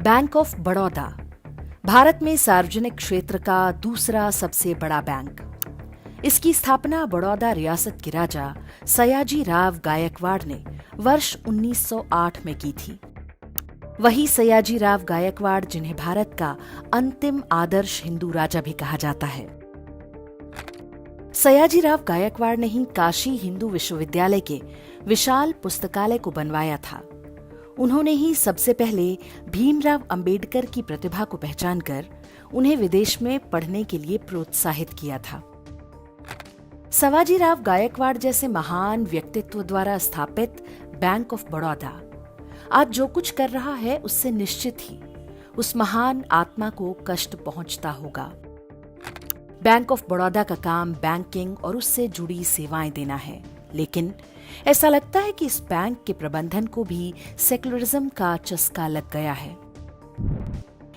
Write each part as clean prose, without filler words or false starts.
Bank of Baroda Bharat में सार्वजनिक क्षेत्र का दूसरा सबसे बड़ा बैंक। इसकी स्थापना बड़ौदा रियासत के राजा सयाजी राव गायकवाड़ ने वर्ष 1908 में की थी। वही सयाजी राव गायकवाड़ जिन्हें भारत का अंतिम आदर्श हिंदू राजा भी कहा जाता है। सयाजी राव गायकवाड़ ने ही काशी हिंदू विश्वविद्यालय के विशाल पुस्तकालय को बनवाया था। उन्होंने ही सबसे पहले भीमराव अंबेडकर की प्रतिभा को पहचानकर उन्हें विदेश में पढ़ने के लिए प्रोत्साहित किया था। सयाजीराव गायकवाड़ जैसे महान व्यक्तित्व द्वारा स्थापित बैंक ऑफ बड़ौदा आज जो कुछ कर रहा है उससे निश्चित ही उस महान आत्मा को कष्ट पहुंचता होगा। बैंक ऑफ बड़ौदा का काम बैंकिंग और उससे जुड़ी सेवाएं देना है, लेकिन ऐसा लगता है कि इस बैंक के प्रबंधन को भी सेकुलरिज्म का चस्का लग गया है।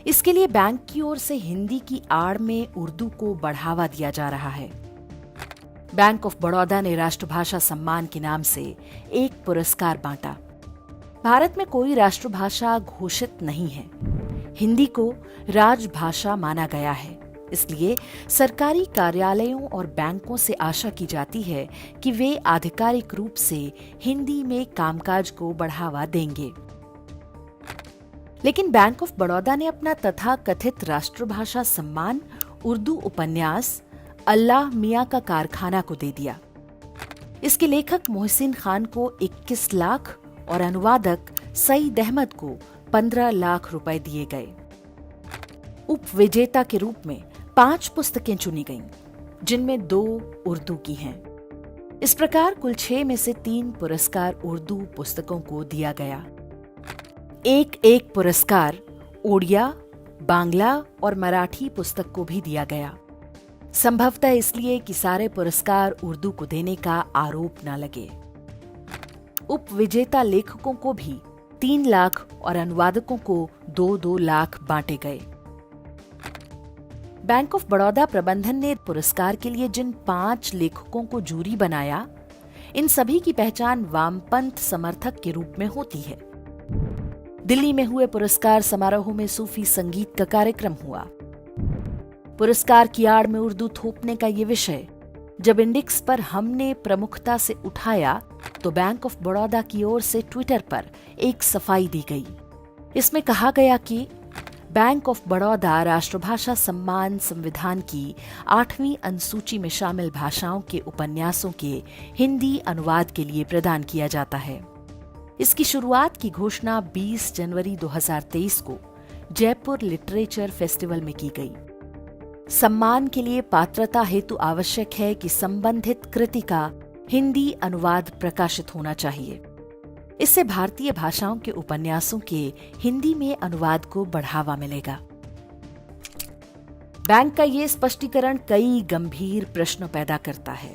इसके लिए बैंक की ओर से हिंदी की आड़ में उर्दू को बढ़ावा दिया जा रहा है। बैंक ऑफ बड़ौदा ने राष्ट्रभाषा सम्मान के नाम से एक पुरस्कार बांटा। भारत में कोई राष्ट्रभाषा घोषित नहीं है। हिंदी को राजभाषा माना गया है, इसलिए सरकारी कार्यालयों और बैंकों से आशा की जाती है कि वे आधिकारिक रूप से हिंदी में कामकाज को बढ़ावा देंगे। लेकिन बैंक ऑफ बड़ौदा ने अपना तथाकथित राष्ट्रभाषा सम्मान उर्दू उपन्यास अल्लाह मियां का कारखाना को दे दिया। इसके लेखक मोहसिन खान को 21 लाख और अनुवादक सईद अहमद को 15 लाख रुपए दिए गए। उपविजेता के रूप में 5 पुस्तकें चुनी गईं, जिनमें 2 उर्दू की हैं। इस प्रकार कुल 6 में से 3 पुरस्कार उर्दू पुस्तकों को दिया गया। एक पुरस्कार ओडिया, बांग्ला और मराठी पुस्तक को भी दिया गया, संभवतः इसलिए कि सारे पुरस्कार उर्दू को देने का आरोप न लगे। उपविजेता लेखकों को भी 3 लाख और अनुवादकों को 2-2 लाख बांटे गए। बैंक ऑफ बड़ौदा प्रबंधन ने पुरस्कार के लिए जिन 5 लेखकों को जूरी बनाया, इन सभी की पहचान वामपंथ समर्थक के रूप में होती है। दिल्ली में हुए पुरस्कार समारोह में सूफी संगीत का कार्यक्रम हुआ। पुरस्कार की आड़ में उर्दू थोपने का ये विषय जब इंडेक्स पर हमने प्रमुखता से उठाया तो बैंक ऑफ बड़ौदा की ओर से ट्विटर पर एक सफाई दी गई। इसमें कहा गया कि बैंक ऑफ बड़ौदा राष्ट्रभाषा सम्मान संविधान की 8वीं अनुसूची में शामिल भाषाओं के उपन्यासों के हिंदी अनुवाद के लिए प्रदान किया जाता है। इसकी शुरुआत की घोषणा 20 जनवरी 2023 को जयपुर लिटरेचर फेस्टिवल में की गई। सम्मान के लिए पात्रता हेतु आवश्यक है कि संबंधित कृति का हिंदी अनुवाद प्रकाशित होना चाहिए। इससे भारतीय भाषाओं के उपन्यासों के हिंदी में अनुवाद को बढ़ावा मिलेगा। बैंक का ये स्पष्टीकरण कई गंभीर प्रश्न पैदा करता है।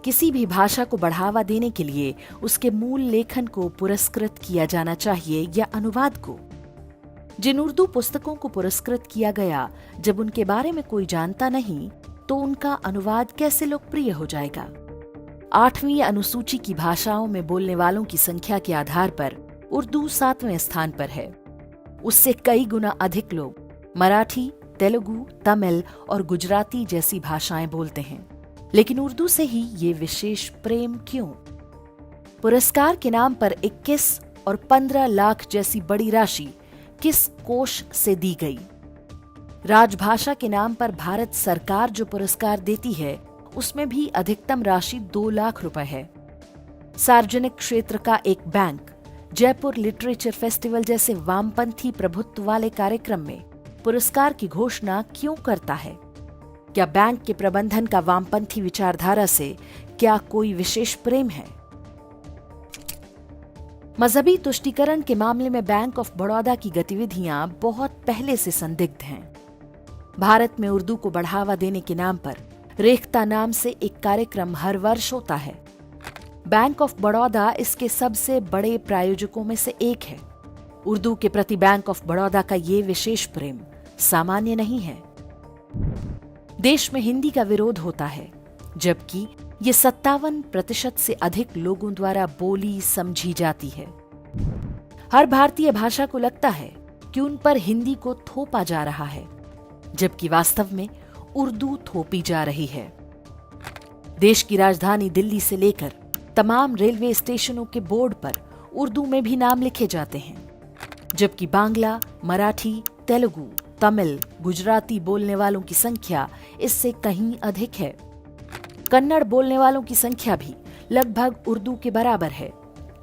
किसी भी भाषा को बढ़ावा देने के लिए उसके मूल लेखन को पुरस्कृत किया जाना चाहिए या अनुवाद को। जिन उर्दू पुस्तकों को पुरस्कृत किया गया, जब उनके बारे में कोई जानता नहीं तो उनका अनुवाद कैसे लोकप्रिय हो जाएगा? 8वीं अनुसूची की भाषाओं में बोलने वालों की संख्या के आधार पर उर्दू 7वें स्थान पर है। उससे कई गुना अधिक लोग मराठी, तेलुगु, तमिल और गुजराती जैसी भाषाएं बोलते हैं, लेकिन उर्दू से ही ये विशेष प्रेम क्यों? पुरस्कार के नाम पर 21 और 15 लाख जैसी बड़ी राशि किस कोष से दी गई? राजभाषा के नाम पर भारत सरकार जो पुरस्कार देती है उसमें भी अधिकतम राशि 2 लाख रुपए है। सार्वजनिक क्षेत्र का एक बैंक जयपुर लिटरेचर फेस्टिवल जैसे वामपंथी प्रभुत्व वाले कार्यक्रम में पुरस्कार की घोषणा क्यों करता है? क्या बैंक के प्रबंधन का वामपंथी विचारधारा से क्या कोई विशेष प्रेम है? मजहबी तुष्टीकरण के मामले में बैंक ऑफ बड़ौदा की गतिविधियां बहुत पहले से संदिग्ध हैं। भारत में उर्दू को बढ़ावा देने के नाम पर रेख्ता नाम से एक कार्यक्रम हर वर्ष होता है। बैंक ऑफ बड़ौदा इसके सबसे बड़े प्रायोजकों में से एक है। उर्दू के प्रति बैंक ऑफ बड़ौदा का ये विशेष प्रेम सामान्य नहीं है। देश में हिंदी का विरोध होता है, जबकि ये 57% से अधिक लोगों द्वारा बोली समझी जाती है। हर भारतीय भाषा को लगता है कि उन पर हिंदी को थोपा जा रहा है, जबकि वास्तव में उर्दू थोपी जा रही है। देश की राजधानी दिल्ली से लेकर तमाम रेलवे स्टेशनों के बोर्ड पर उर्दू में भी नाम लिखे जाते हैं, जबकि बांग्ला, मराठी, तेलुगु, तमिल, गुजराती बोलने वालों की संख्या इससे कहीं अधिक है। कन्नड़ बोलने वालों की संख्या भी लगभग उर्दू के बराबर है,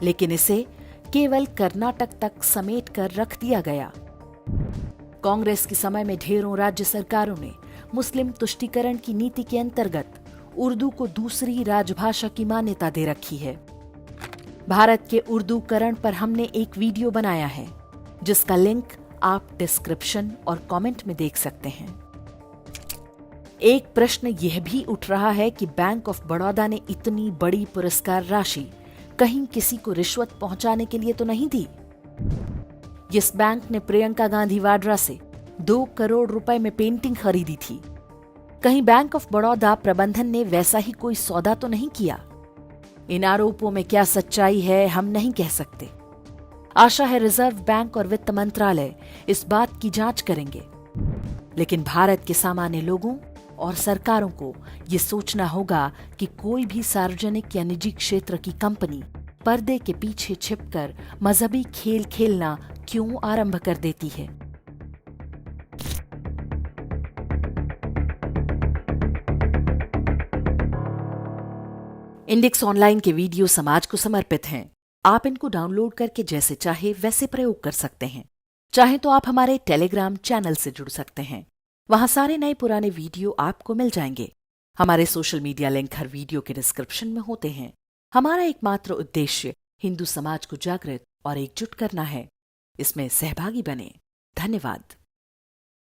लेकिन इसे केवल कर्नाटक तक समेट कर रख दिया गया। कांग्रेस के समय में ढेरों राज्य सरकारों ने मुस्लिम तुष्टीकरण की नीति के अंतर्गत उर्दू को दूसरी राजभाषा की मान्यता दे रखी है। भारत के उर्दूकरण पर हमने एक वीडियो बनाया है, जिसका लिंक आप डिस्क्रिप्शन और कमेंट में देख सकते हैं। एक प्रश्न यह भी उठ रहा है कि बैंक ऑफ बड़ौदा ने इतनी बड़ी पुरस्कार राशि कहीं किसी को रिश्वत पहुंचाने के लिए तो नहीं दी। जिस बैंक ने प्रियंका गांधी वाड्रा से 2 करोड़ रुपए में पेंटिंग खरीदी थी, कहीं बैंक ऑफ बड़ौदा प्रबंधन ने वैसा ही कोई सौदा तो नहीं किया। इन आरोपों में क्या सच्चाई है हम नहीं कह सकते। आशा है रिजर्व बैंक और वित्त मंत्रालय इस बात की जांच करेंगे, लेकिन भारत के सामान्य लोगों और सरकारों को ये सोचना होगा कि कोई भी सार्वजनिक या निजी क्षेत्र की कंपनी पर्दे के पीछे छिपकर मजहबी खेल खेलना क्यों आरंभ कर देती है। इंडेक्स ऑनलाइन के वीडियो समाज को समर्पित हैं। आप इनको डाउनलोड करके जैसे चाहे वैसे प्रयोग कर सकते हैं। चाहे तो आप हमारे टेलीग्राम चैनल से जुड़ सकते हैं, वहां सारे नए पुराने वीडियो आपको मिल जाएंगे। हमारे सोशल मीडिया लिंक हर वीडियो के डिस्क्रिप्शन में होते हैं। हमारा एकमात्र उद्देश्य हिंदू समाज को जागृत और एकजुट करना है। इसमें सहभागी बने। धन्यवाद।